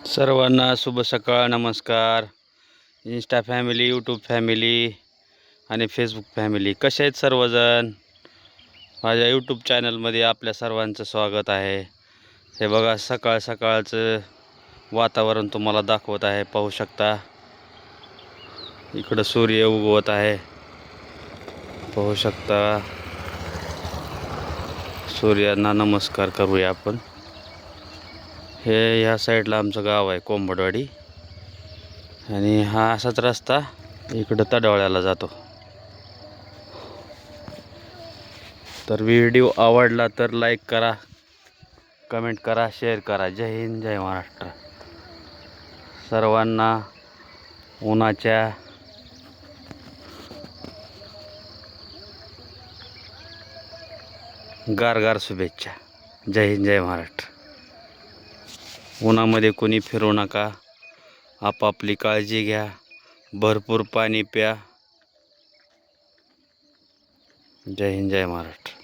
सर्वांना शुभ सकाळ, नमस्कार. इंस्टा फॅमिली, यूट्यूब फॅमिली आणि फेसबुक फॅमिली, कसे आहेत सर्वजण? माझ्या यूट्यूब चॅनलमध्ये आपल्या सर्वांचं स्वागत आहे. हे बघा, सकाळ सकाळचं वातावरण तुम्हाला दाखवत आहे, पाहू शकता. इकडं सूर्य उगवत आहे, पाहू शकता. सूर्यांना नमस्कार करूया आपण. हे ह्या साईडला आमचं गाव आहे, कोंबडवाडी, आणि हा असाच रस्ता इकडं तडवळ्याला जातो. तर व्हिडिओ आवडला तर लाईक करा, कमेंट करा, शेअर करा. जय हिंद, जय महाराष्ट्र. सर्वांना उन्हाच्या गारगार शुभेच्छा. जय हिंद, जय महाराष्ट्र. उन्हामध्ये कोणी फिरू नका, आपापली काळजी घ्या, भरपूर पाणी प्या. जय हिंद, जय महाराष्ट्र.